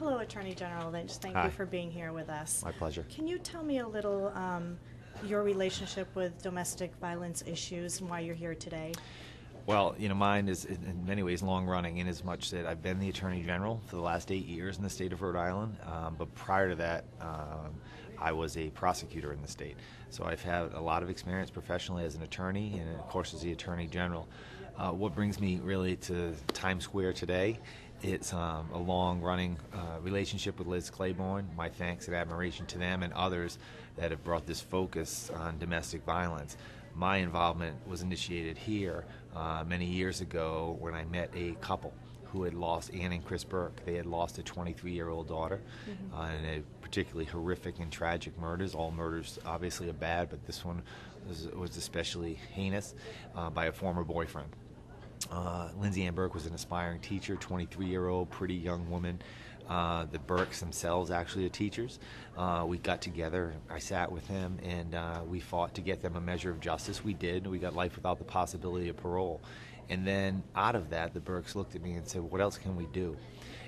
Hello, Attorney General Lynch. Thank Hi. you for being here with us. My pleasure. Can you tell me a little your relationship with domestic violence issues and why you're here today? Well, mine is in many ways long running in as much that I've been the Attorney General for the last 8 years in the state of Rhode Island. But prior to that, I was a prosecutor in the state. So I've had a lot of experience professionally as an attorney and, of course, as the Attorney General. What brings me really to Times Square today, it's a long-running relationship with Liz Claiborne. My thanks and admiration to them and others that have brought this focus on domestic violence. My involvement was initiated here many years ago when I met a couple who had lost, Ann and Chris Burke. They had lost a 23-year-old daughter in a particularly horrific and tragic murders. All murders obviously are bad, but this one was especially heinous by a former boyfriend. Lindsay Ann Burke was an aspiring teacher, 23-year-old, pretty young woman. The Burkes themselves actually are teachers. We got together, I sat with them, and we fought to get them a measure of justice. We did. We got life without the possibility of parole. And then out of that, the Burkes looked at me and said, what else can we do?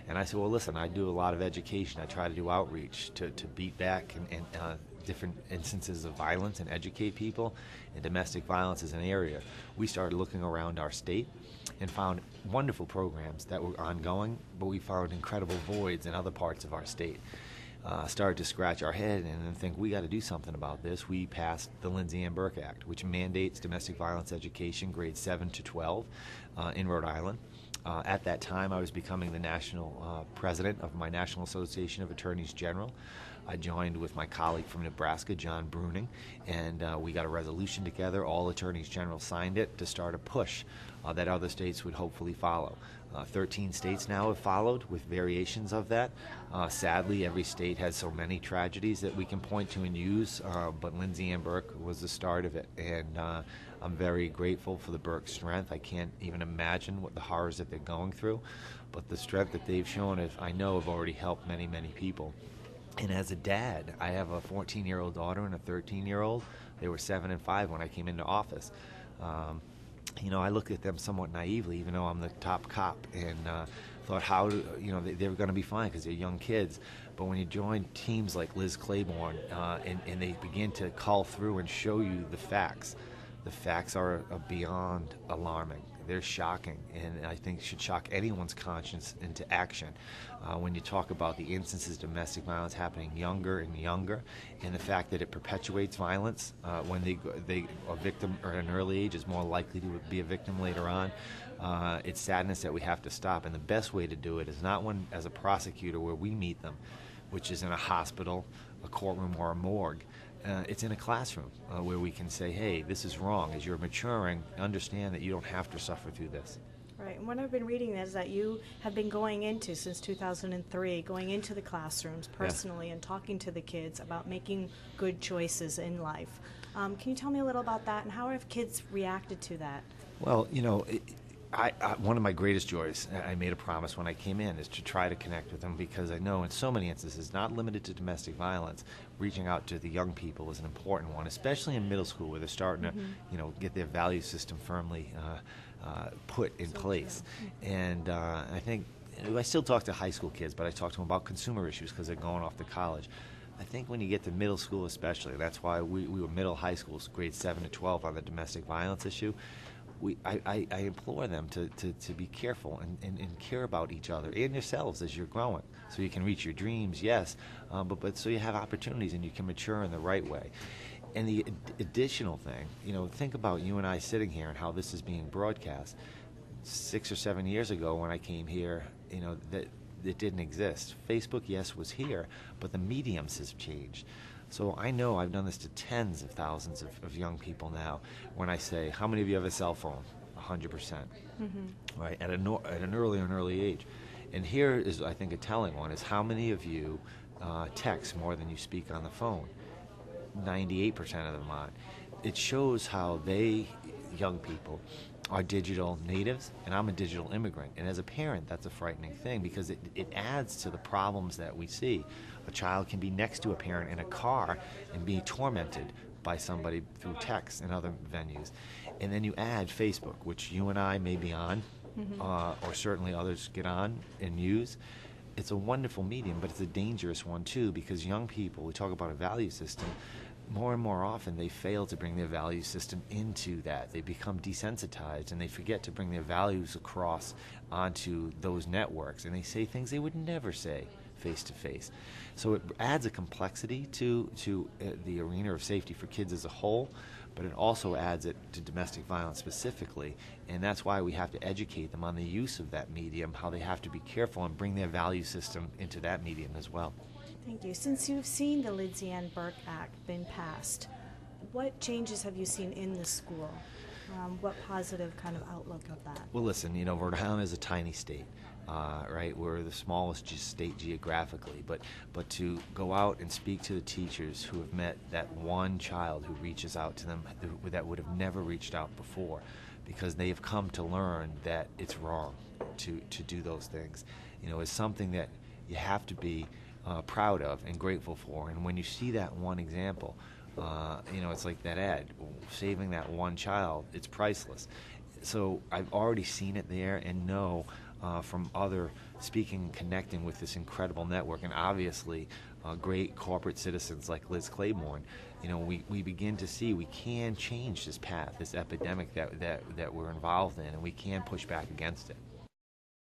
And I said, well, listen, I do a lot of education. I try to do outreach to beat back and different instances of violence and educate people. And domestic violence is an area. We started looking around our state and found wonderful programs that were ongoing, but we found incredible voids in other parts of our state. Started to scratch our head and then think we got to do something about this. We passed the Lindsay Ann Burke Act, which mandates domestic violence education grades 7 to 12 in Rhode Island. At that time, I was becoming the national president of my National Association of Attorneys General. I joined with my colleague from Nebraska, John Bruning, and we got a resolution together. All attorneys general signed it to start a push that other states would hopefully follow. 13 states now have followed with variations of that. Sadly, every state has so many tragedies that we can point to and use, but Lindsay Ann Burke was the start of it, and I'm very grateful for the Burke strength. I can't even imagine what the horrors that they're going through, but the strength that they've shown, I know, have already helped many, many people. And as a dad, I have a 14-year-old daughter and a 13-year-old. They were 7 and 5 when I came into office. I look at them somewhat naively, even though I'm the top cop, and thought they were going to be fine because they're young kids. But when you join teams like Liz Claiborne and they begin to call through and show you the facts are beyond alarming. They're shocking, and I think should shock anyone's conscience into action. When you talk about the instances of domestic violence happening younger and younger, and the fact that it perpetuates violence when a victim at an early age is more likely to be a victim later on, it's sadness that we have to stop. And the best way to do it is not when, as a prosecutor, where we meet them, which is in a hospital, a courtroom, or a morgue. It's in a classroom where we can say, hey, this is wrong. As you're maturing, understand that you don't have to suffer through this. Right, and what I've been reading is that you have been going into, since 2003, going into the classrooms personally and talking to the kids about making good choices in life. Can you tell me a little about that, and how have kids reacted to that? Well, one of my greatest joys, I made a promise when I came in, is to try to connect with them, because I know in so many instances, not limited to domestic violence, reaching out to the young people is an important one, especially in middle school where they're starting to, get their value system firmly put in place. And I think I still talk to high school kids, but I talk to them about consumer issues because they're going off to college. I think when you get to middle school especially, that's why we were middle high schools, grades 7 to 12 on the domestic violence issue. I implore them to be careful and care about each other and yourselves as you're growing, so you can reach your dreams, yes, but so you have opportunities and you can mature in the right way. And the additional thing, think about you and I sitting here and how this is being broadcast. 6 or 7 years ago when I came here, that it didn't exist. Facebook, yes, was here, but the mediums has changed. So I know I've done this to tens of thousands of young people now. When I say, how many of you have a cell phone? 100%, right? At an early age. And here is, I think, a telling one, is how many of you text more than you speak on the phone? 98% of them are. It shows how young people, are digital natives, and I'm a digital immigrant. And as a parent, that's a frightening thing, because it adds to the problems that we see. A child can be next to a parent in a car and be tormented by somebody through text and other venues. And then you add Facebook, which you and I may be on, or certainly others get on and use. it's a wonderful medium, but it's a dangerous one too, because young people, we talk about a value system, more and more often they fail to bring their value system into that. They become desensitized and they forget to bring their values across onto those networks, and they say things they would never say face to face. So it adds a complexity to the arena of safety for kids as a whole, but it also adds it to domestic violence specifically, and that's why we have to educate them on the use of that medium, how they have to be careful and bring their value system into that medium as well. Thank you. Since you've seen the Lindsay Ann Burke Act been passed, what changes have you seen in the school? What positive kind of outlook of that? Well, listen, Rhode Island is a tiny state, right? We're the smallest state geographically, but to go out and speak to the teachers who have met that one child who reaches out to them that would have never reached out before, because they have come to learn that it's wrong to do those things, is something that you have to be proud of and grateful for. And when you see that one example, it's like that ad, saving that one child, it's priceless. So I've already seen it there and know from other speaking and connecting with this incredible network, and obviously great corporate citizens like Liz Claiborne, we begin to see we can change this path, this epidemic that we're involved in, and we can push back against it.